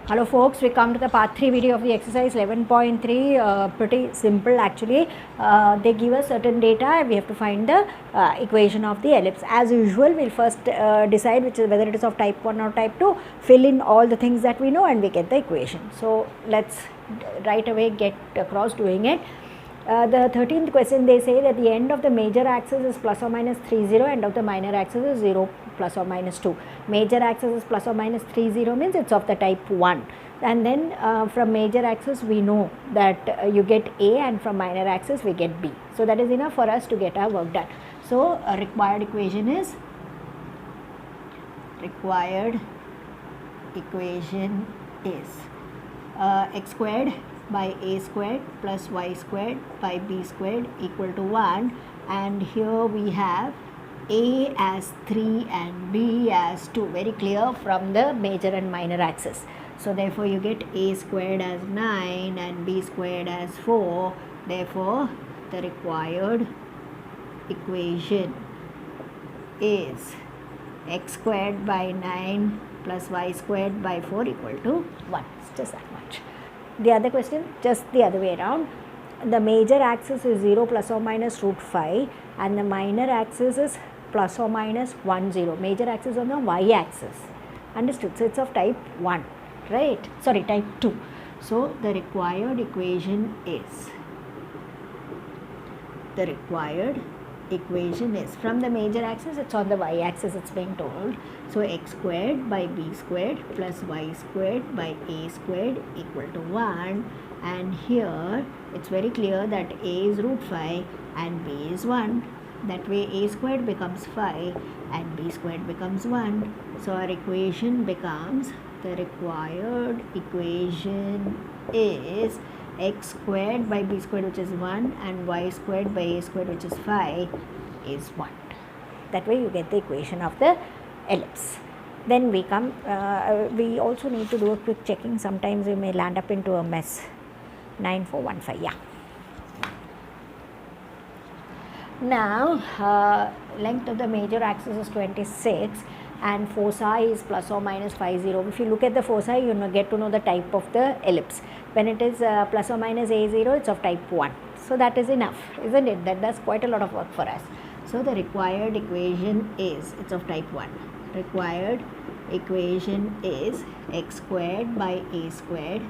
Hello folks, we come to the part 3 video of the exercise 11.3, pretty simple actually. They give us certain data and we have to find the equation of the ellipse. As usual, we'll first decide whether it is of type 1 or type 2, fill in all the things that we know and we get the equation. So let's right away get across doing it. The 13th question, they say that the end of the major axis is plus or minus 30, end of the minor axis is 0 plus or minus 2. Major axis is plus or minus 30 means it's of the type 1. And then from major axis we know that you get A, and from minor axis we get B. So that is enough for us to get our work done. So a required equation is x squared by a squared plus y squared by b squared equal to 1, and here we have a as 3 and b as 2, very clear from the major and minor axis. So therefore you get a squared as 9 and b squared as 4. Therefore the required equation is x squared by 9 plus y squared by 4 equal to 1. It's just that much. The other question, just the other way around. The major axis is 0 plus or minus root 5 and the minor axis is plus or minus 1, 0. Major axis on the y axis. Understood? So it's of type 1, right? Sorry, type 2. So the required equation is from the major axis, it's on the y axis, it's being told. So x squared by b squared plus y squared by a squared equal to 1, and here it's very clear that a is root 5 and b is 1. That way a squared becomes 5 and b squared becomes 1. So our equation becomes, the required equation is x squared by b squared, which is 1, and y squared by a squared, which is 5, is 1. That way you get the equation of the ellipse. Then we come, we also need to do a quick checking. Sometimes we may land up into a mess. 9415, yeah. Now length of the major axis is 26 and foci is plus or minus 50. If you look at the foci, you get to know the type of the ellipse. When it is plus or minus a0, it's of type 1. So that is enough, isn't it? That does quite a lot of work for us. So the required equation is, it's of type 1. Required equation is x squared by a squared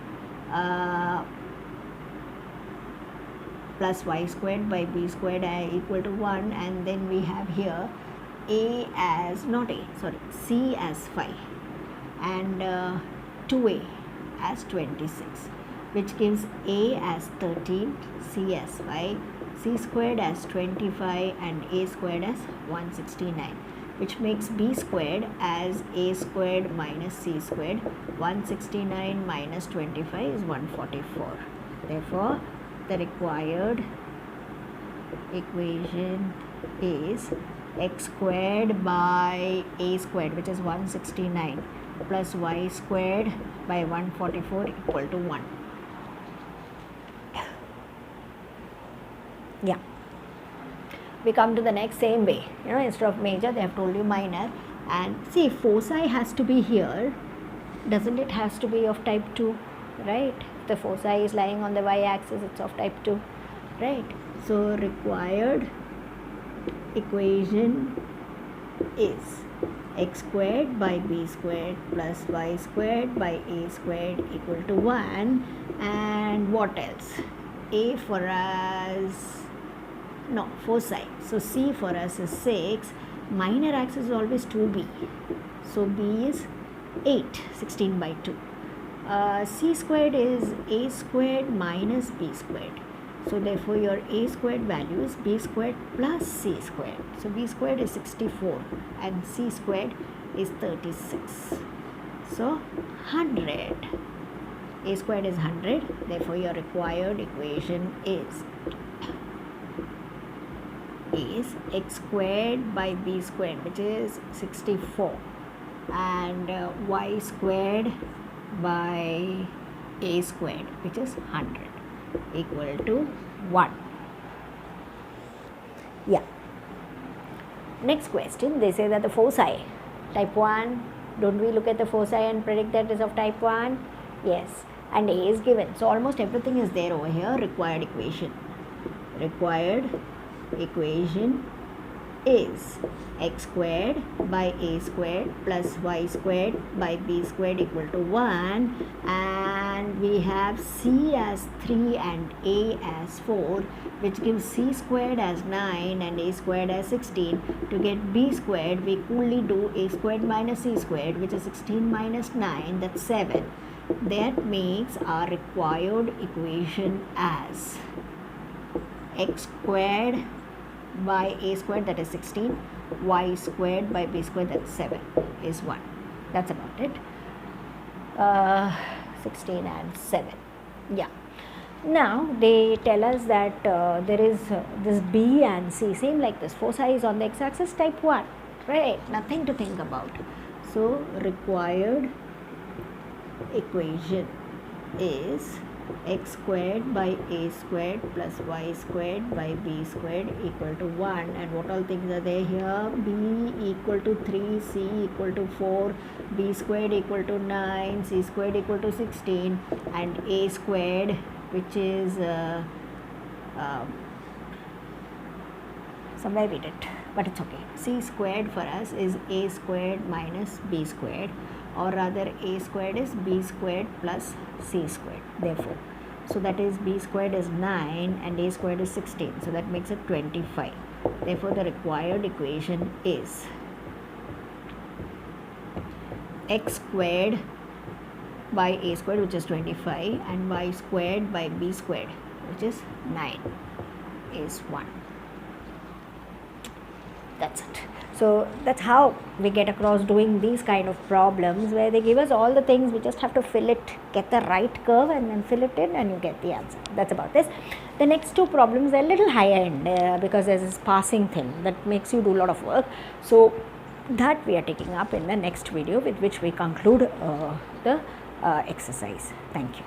plus y squared by b squared equal to 1, and then we have here a as, not a, sorry, c as 5 and 2a as 26, which gives a as 13, c as 5, c squared as 25 and a squared as 169, which makes b squared as a squared minus c squared. 169 minus 25 is 144. Therefore the required equation is x squared by a squared, which is 169, plus y squared by 144 equal to 1. Yeah. We come to the next same way. Instead of major, they have told you minor. And see, foci has to be here. Doesn't it has to be of type 2, right? If the foci is lying on the y-axis, it's of type 2, right? So required equation is x squared by b squared plus y squared by a squared equal to 1. And what else? A for us, no, foci. So c for us is 6. Minor axis is always 2b. So b is 8, 16 by 2. C squared is a squared minus b squared. So therefore your a squared value is b squared plus c squared. So b squared is 64 and c squared is 36. So 100. A squared is 100. Therefore your required equation is x squared by b squared, which is 64, and y squared by a squared, which is 100, equal to 1. Yeah. Next question, they say that the foci, type 1, don't we look at the foci and predict that is of type 1? Yes, and A is given. So almost everything is there over here. Required equation. Required equation is x squared by a squared plus y squared by b squared equal to 1, and we have c as 3 and a as 4, which gives c squared as 9 and a squared as 16. To get b squared, we coolly do a squared minus c squared, which is 16 minus 9, that's 7. That makes our required equation as x squared by a squared, that is 16, y squared by b squared, that's 7, is 1. That's about it. 16 and 7. Yeah. Now they tell us that there is this b and c, same like this. Foci is on the x-axis, type 1, right? Nothing to think about. So required equation is x squared by a squared plus y squared by b squared equal to 1, and what all things are there here? B equal to 3, c equal to 4, b squared equal to 9, c squared equal to 16, and a squared, which is somewhere read it, but it's okay. C squared for us is a squared minus b squared, or rather a squared is b squared plus c squared. Therefore, so that is b squared is 9 and a squared is 16, so that makes it 25. Therefore, the required equation is x squared by a squared, which is 25, and y squared by b squared, which is 9, is 1. That's it. So that's how we get across doing these kind of problems, where they give us all the things, we just have to fill it, get the right curve and then fill it in, and you get the answer. That's about this. The next two problems are a little higher end because there's this passing thing that makes you do a lot of work. So that we are taking up in the next video, with which we conclude the exercise. Thank you.